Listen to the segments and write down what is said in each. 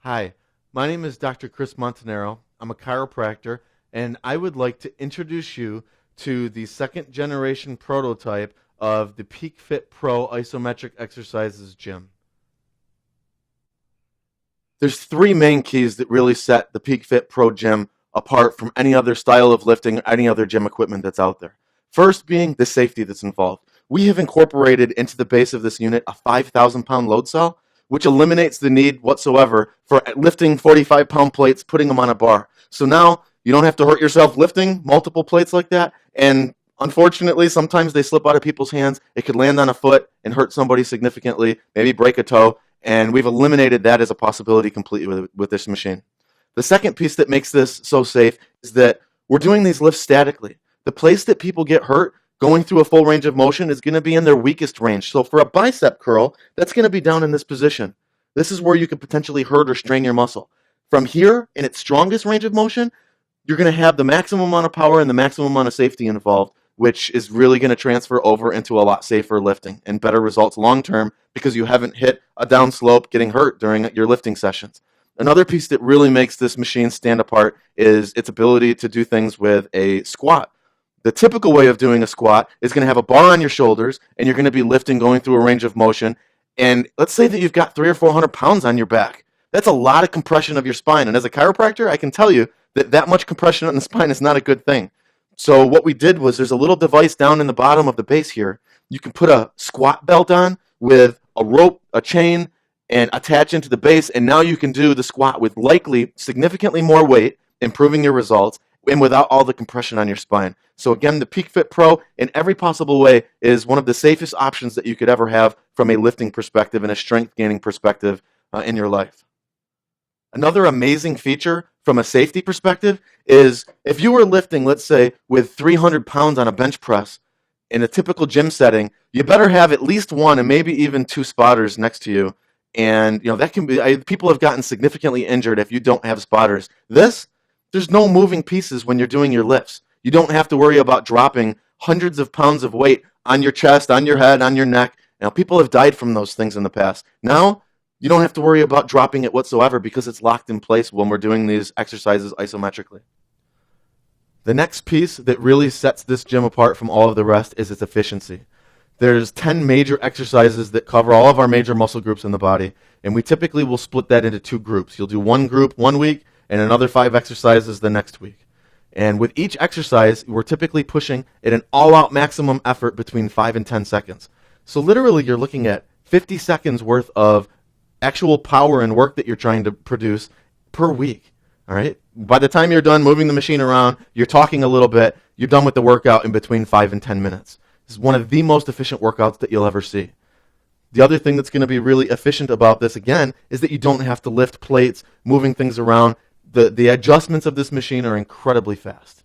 Hi, my name is Dr. Chris Montanaro. I'm a chiropractor, and I would like to introduce you to the second generation prototype of the PeakFitPro Isometric Exercises Gym. There's three main keys that really set the PeakFitPro gym apart from any other style of lifting or any other gym equipment that's out there. First being the safety that's involved. We have incorporated into the base of this unit a 5,000-pound load cell, which eliminates the need whatsoever for lifting 45-pound plates, putting them on a bar. So now you don't have to hurt yourself lifting multiple plates like that, and unfortunately, sometimes they slip out of people's hands. It could land on a foot and hurt somebody significantly, maybe break a toe, and we've eliminated that as a possibility completely with this machine. The second piece that makes this so safe is that we're doing these lifts statically. The place that people get hurt going through a full range of motion is going to be in their weakest range. So for a bicep curl, that's going to be down in this position. This is where you could potentially hurt or strain your muscle. From here, in its strongest range of motion, you're going to have the maximum amount of power and the maximum amount of safety involved, which is really going to transfer over into a lot safer lifting and better results long term because you haven't hit a down slope getting hurt during your lifting sessions. Another piece that really makes this machine stand apart is its ability to do things with a squat. The typical way of doing a squat is going to have a bar on your shoulders and you're going to be lifting going through a range of motion. And let's say that you've got 300 or 400 pounds on your back. That's a lot of compression of your spine. And as a chiropractor, I can tell you that that much compression on the spine is not a good thing. So what we did was there's a little device down in the bottom of the base here. You can put a squat belt on with a rope, a chain, and attach into the base. And now you can do the squat with likely significantly more weight, improving your results, and without all the compression on your spine. So again, the PeakFitPro in every possible way is one of the safest options that you could ever have from a lifting perspective and a strength gaining perspective in your life. Another amazing feature from a safety perspective is if you were lifting, let's say, with 300 pounds on a bench press in a typical gym setting, you better have at least one and maybe even two spotters next to you. And that can be, people have gotten significantly injured if you don't have spotters. There's no moving pieces when you're doing your lifts. You don't have to worry about dropping hundreds of pounds of weight on your chest, on your head, on your neck. Now, people have died from those things in the past. Now, you don't have to worry about dropping it whatsoever because it's locked in place when we're doing these exercises isometrically. The next piece that really sets this gym apart from all of the rest is its efficiency. There's 10 major exercises that cover all of our major muscle groups in the body, and we typically will split that into two groups. You'll do one group 1 week and another 5 exercises the next week. And with each exercise, we're typically pushing at an all-out maximum effort between 5 and 10 seconds. So literally, you're looking at 50 seconds worth of actual power and work that you're trying to produce per week. All right? By the time you're done moving the machine around, you're talking a little bit, you're done with the workout in between 5 and 10 minutes. This is one of the most efficient workouts that you'll ever see. The other thing that's going to be really efficient about this, again, is that you don't have to lift plates, moving things around. The adjustments of this machine are incredibly fast.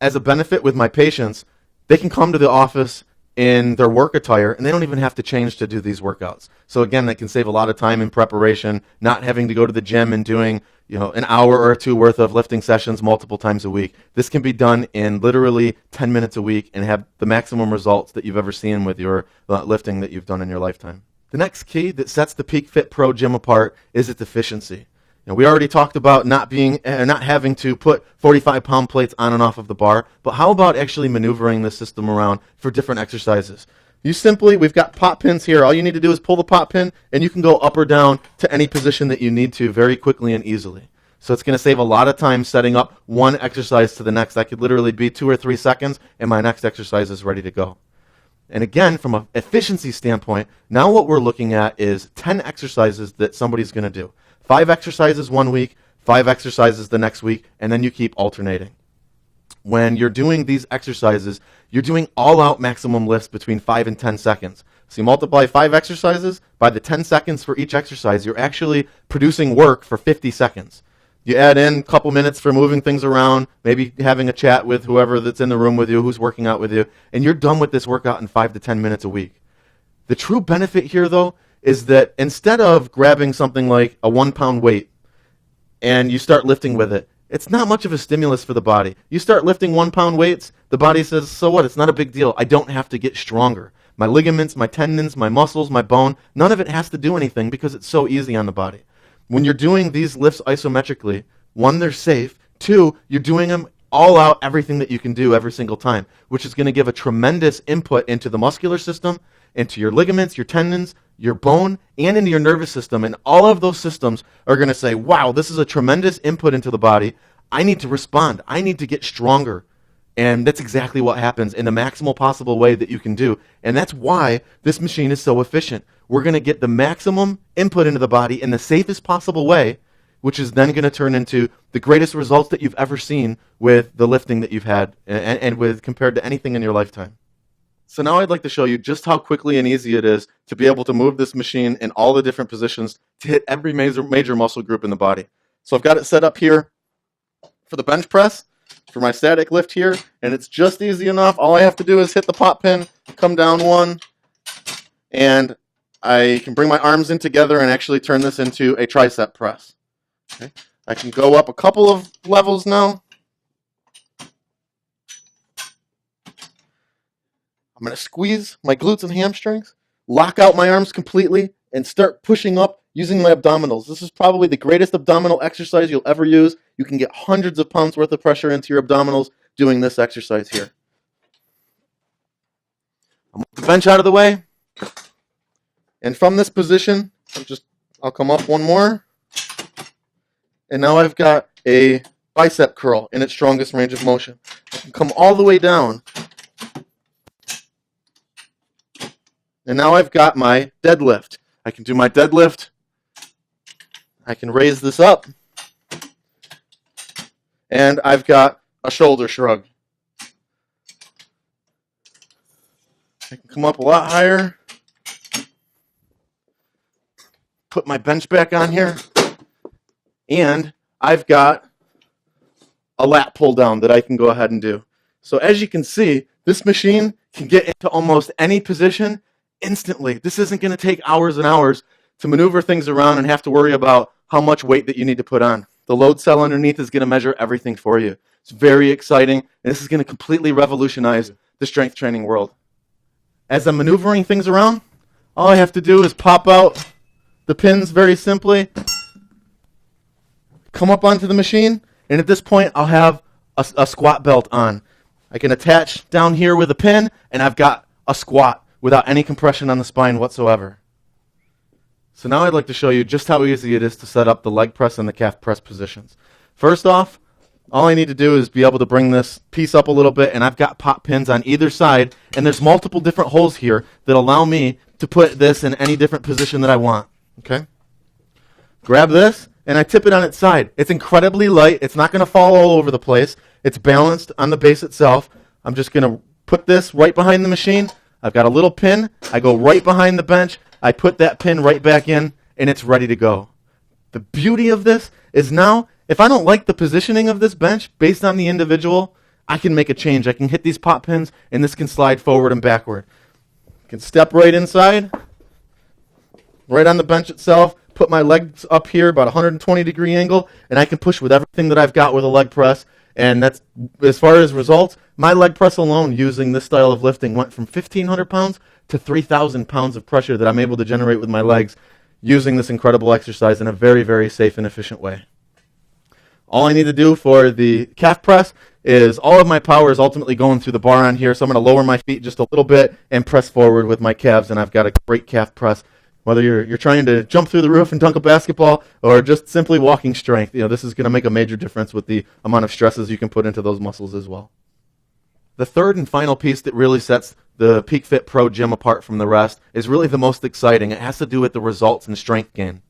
As a benefit with my patients, they can come to the office in their work attire and they don't even have to change to do these workouts. So again, that can save a lot of time in preparation, not having to go to the gym and doing an hour or two worth of lifting sessions multiple times a week. This can be done in literally 10 minutes a week and have the maximum results that you've ever seen with your lifting that you've done in your lifetime. The next key that sets the PeakFitPro gym apart is its efficiency. We already talked about not having to put 45-pound plates on and off of the bar, but how about actually maneuvering the system around for different exercises? We've got pop pins here. All you need to do is pull the pop pin, and you can go up or down to any position that you need to very quickly and easily. So it's going to save a lot of time setting up one exercise to the next. That could literally be 2 or 3 seconds, and my next exercise is ready to go. And again, from an efficiency standpoint, now what we're looking at is 10 exercises that somebody's going to do. 5 exercises 1 week, 5 exercises the next week, and then you keep alternating. When you're doing these exercises, you're doing all-out maximum lifts between 5 and 10 seconds. So you multiply 5 exercises by the 10 seconds for each exercise, you're actually producing work for 50 seconds. You add in a couple minutes for moving things around, maybe having a chat with whoever that's in the room with you, who's working out with you, and you're done with this workout in 5 to 10 minutes a week. The true benefit here, though, is that instead of grabbing something like a 1-pound weight and you start lifting with it, it's not much of a stimulus for the body. You start lifting 1-pound weights, the body says, so what? It's not a big deal. I don't have to get stronger. My ligaments, my tendons, my muscles, my bone, none of it has to do anything because it's so easy on the body. When you're doing these lifts isometrically, one, they're safe. Two, you're doing them all out, everything that you can do every single time, which is going to give a tremendous input into the muscular system, into your ligaments, your tendons, your bone, and into your nervous system. And all of those systems are going to say, wow, this is a tremendous input into the body. I need to respond. I need to get stronger. And that's exactly what happens in the maximal possible way that you can do. And that's why this machine is so efficient. We're going to get the maximum input into the body in the safest possible way, which is then going to turn into the greatest results that you've ever seen with the lifting that you've had and with compared to anything in your lifetime. So now I'd like to show you just how quickly and easy it is to be able to move this machine in all the different positions to hit every major muscle group in the body. So I've got it set up here for the bench press, for my static lift here, and it's just easy enough. All I have to do is hit the pop pin, come down one, and I can bring my arms in together and actually turn this into a tricep press. Okay. I can go up a couple of levels now. I'm going to squeeze my glutes and hamstrings, lock out my arms completely, and start pushing up using my abdominals. This is probably the greatest abdominal exercise you'll ever use. You can get hundreds of pounds worth of pressure into your abdominals doing this exercise here. I'll move the bench out of the way. And from this position, I'll come up one more. And now I've got a bicep curl in its strongest range of motion. I can come all the way down. And now I've got my deadlift. I can do my deadlift. I can raise this up. And I've got a shoulder shrug. I can come up a lot higher. Put my bench back on here. And I've got a lat pull down that I can go ahead and do. So as you can see, this machine can get into almost any position instantly. This isn't going to take hours and hours to maneuver things around and have to worry about how much weight that you need to put on. The load cell underneath is going to measure everything for you. It's very exciting, and this is going to completely revolutionize the strength training world. As I'm maneuvering things around, all I have to do is pop out the pins very simply, come up onto the machine, and at this point I'll have a squat belt on. I can attach down here with a pin, and I've got a squat without any compression on the spine whatsoever. So now I'd like to show you just how easy it is to set up the leg press and the calf press positions. First off, all I need to do is be able to bring this piece up a little bit, and I've got pop pins on either side, and there's multiple different holes here that allow me to put this in any different position that I want. Okay? Grab this, and I tip it on its side. It's incredibly light. It's not going to fall all over the place. It's balanced on the base itself. I'm just going to put this right behind the machine. I've got a little pin. I go right behind the bench. I put that pin right back in, and it's ready to go. The beauty of this is now, if I don't like the positioning of this bench based on the individual, I can make a change. I can hit these pop pins, and this can slide forward and backward. I can step right inside, right on the bench itself, put my legs up here about 120-degree angle, and I can push with everything that I've got with a leg press. And that's, as far as results, my leg press alone using this style of lifting went from 1,500 pounds to 3,000 pounds of pressure that I'm able to generate with my legs using this incredible exercise in a very, very safe and efficient way. All I need to do for the calf press is all of my power is ultimately going through the bar on here, so I'm going to lower my feet just a little bit and press forward with my calves, and I've got a great calf press. Whether you're trying to jump through the roof and dunk a basketball or just simply walking strength, this is going to make a major difference with the amount of stresses you can put into those muscles as well. The third and final piece that really sets the PeakFitPro gym apart from the rest is really the most exciting. It has to do with the results and strength gain.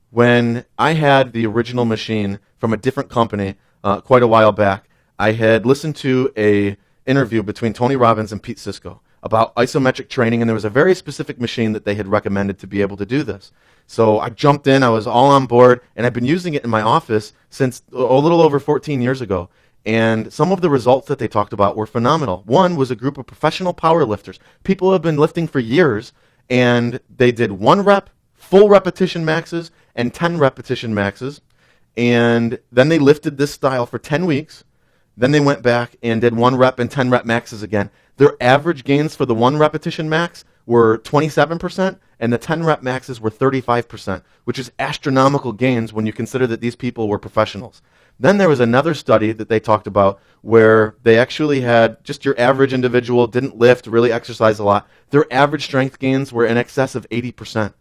When I had the original machine from a different company quite a while back, I had listened to an interview between Tony Robbins and Pete Sisko about isometric training, and there was a very specific machine that they had recommended to be able to do this. So I jumped in, I was all on board, and I've been using it in my office since a little over 14 years ago. And some of the results that they talked about were phenomenal. One was a group of professional power lifters. People who have been lifting for years, and they did 1 rep, full repetition maxes, and 10 repetition maxes. And then they lifted this style for 10 weeks. Then they went back and did 1 rep and 10 rep maxes again. Their average gains for the 1 repetition max were 27%, and the 10 rep maxes were 35%, which is astronomical gains when you consider that these people were professionals. Then there was another study that they talked about where they actually had just your average individual, didn't lift, really exercise a lot. Their average strength gains were in excess of 80%.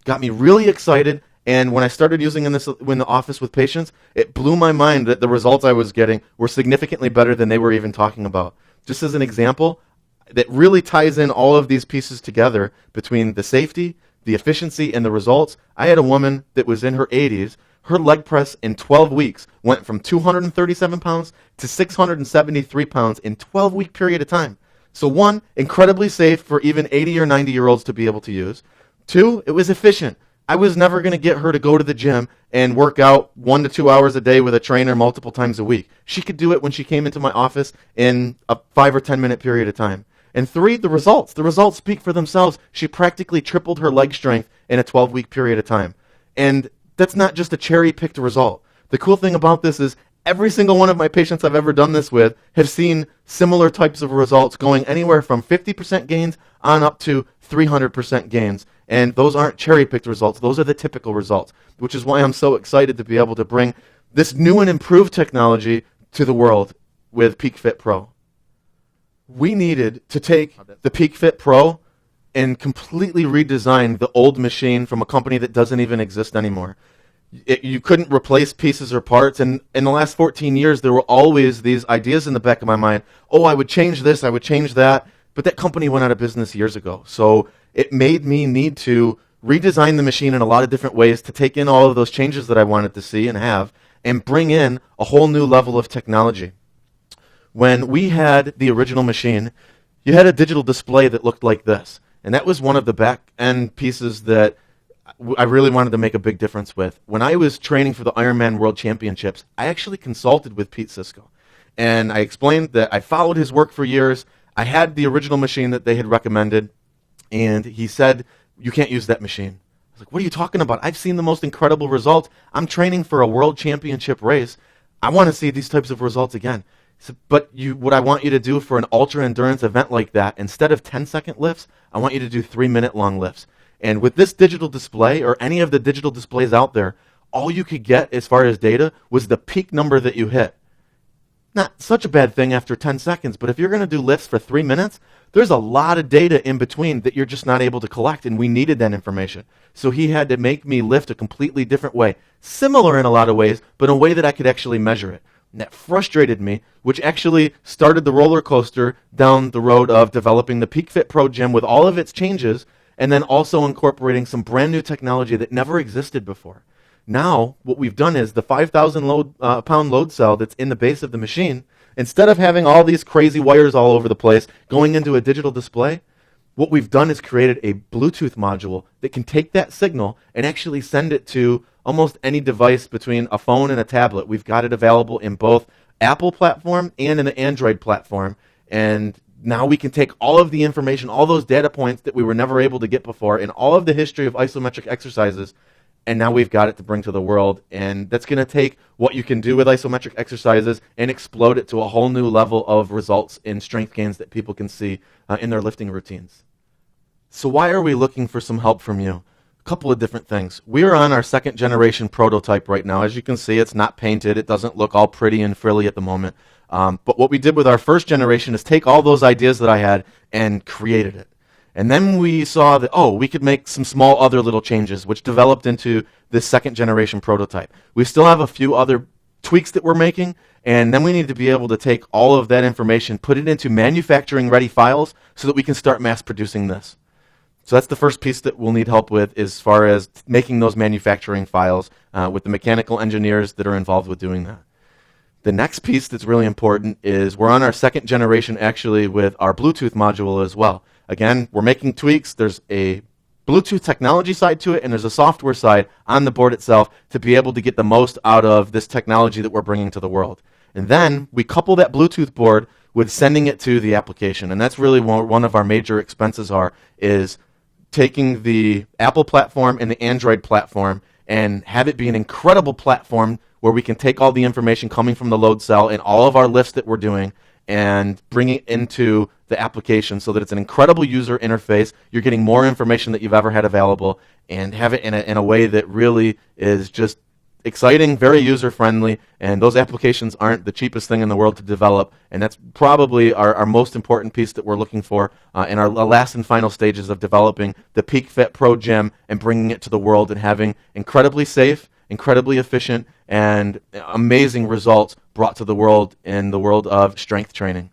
Got me really excited, and when I started using this in the office with patients, it blew my mind that the results I was getting were significantly better than they were even talking about. Just as an example, that really ties in all of these pieces together between the safety, the efficiency, and the results. I had a woman that was in her 80s. Her leg press in 12 weeks went from 237 pounds to 673 pounds in 12-week period of time. So one, incredibly safe for even 80 or 90-year-olds to be able to use. Two, it was efficient. I was never going to get her to go to the gym and work out 1 to 2 hours a day with a trainer multiple times a week. She could do it when she came into my office in a 5 or 10 minute period of time. And three, the results. The results speak for themselves. She practically tripled her leg strength in a 12-week period of time. And that's not just a cherry-picked result. The cool thing about this is every single one of my patients I've ever done this with have seen similar types of results going anywhere from 50% gains on up to 300% gains. And those aren't cherry-picked results. Those are the typical results, which is why I'm so excited to be able to bring this new and improved technology to the world with PeakFitPro. We needed to take the PeakFitPro and completely redesign the old machine from a company that doesn't even exist anymore. You couldn't replace pieces or parts, and in the last 14 years, there were always these ideas in the back of my mind, oh, I would change this, I would change that, but that company went out of business years ago. So it made me need to redesign the machine in a lot of different ways to take in all of those changes that I wanted to see and have, and bring in a whole new level of technology. When we had the original machine, you had a digital display that looked like this. And that was one of the back-end pieces that I really wanted to make a big difference with. When I was training for the Ironman World Championships, I actually consulted with Pete Cisco. And I explained that I followed his work for years. I had the original machine that they had recommended. And he said, you can't use that machine. I was like, what are you talking about? I've seen the most incredible results. I'm training for a world championship race. I want to see these types of results again. So, but what I want you to do for an ultra-endurance event like that, instead of 10-second lifts, I want you to do 3-minute long lifts. And with this digital display, or any of the digital displays out there, all you could get as far as data was the peak number that you hit. Not such a bad thing after 10 seconds, but if you're going to do lifts for 3 minutes, there's a lot of data in between that you're just not able to collect, and we needed that information. So he had to make me lift a completely different way, similar in a lot of ways, but in a way that I could actually measure it. And that frustrated me, which actually started the roller coaster down the road of developing the PeakFitPro gym with all of its changes, and then also incorporating some brand new technology that never existed before. Now, what we've done is the 5,000 pound load cell that's in the base of the machine, instead of having all these crazy wires all over the place going into a digital display, what we've done is created a Bluetooth module that can take that signal and actually send it to almost any device between a phone and a tablet. We've got it available in both Apple platform and in the Android platform. And now we can take all of the information, all those data points that we were never able to get before, and all of the history of isometric exercises, and now we've got it to bring to the world. And that's going to take what you can do with isometric exercises and explode it to a whole new level of results in strength gains that people can see in their lifting routines. So why are we looking for some help from you? A couple of different things. We are on our 2nd generation prototype right now. As you can see, it's not painted. It doesn't look all pretty and frilly at the moment. But what we did with our 1st generation is take all those ideas that I had and created it. And then we saw that, oh, we could make some small other little changes, which developed into this 2nd generation prototype. We still have a few other tweaks that we're making, and then we need to be able to take all of that information, put it into manufacturing ready files so that we can start mass producing this. So that's the first piece that we'll need help with as far as making those manufacturing files with the mechanical engineers that are involved with doing that. The next piece that's really important is we're on our 2nd generation actually with our Bluetooth module as well. Again, we're making tweaks. There's a Bluetooth technology side to it, and there's a software side on the board itself to be able to get the most out of this technology that we're bringing to the world. And then we couple that Bluetooth board with sending it to the application, and that's really one of our major expenses is taking the Apple platform and the Android platform and have it be an incredible platform where we can take all the information coming from the load cell and all of our lifts that we're doing and bring it into the application so that it's an incredible user interface. You're getting more information that you've ever had available, and have it in a way that really is just exciting, very user-friendly, and those applications aren't the cheapest thing in the world to develop, and that's probably our most important piece that we're looking for in our last and final stages of developing the PeakFitPro gym and bringing it to the world and having incredibly safe, incredibly efficient, and amazing results brought to the world in the world of strength training.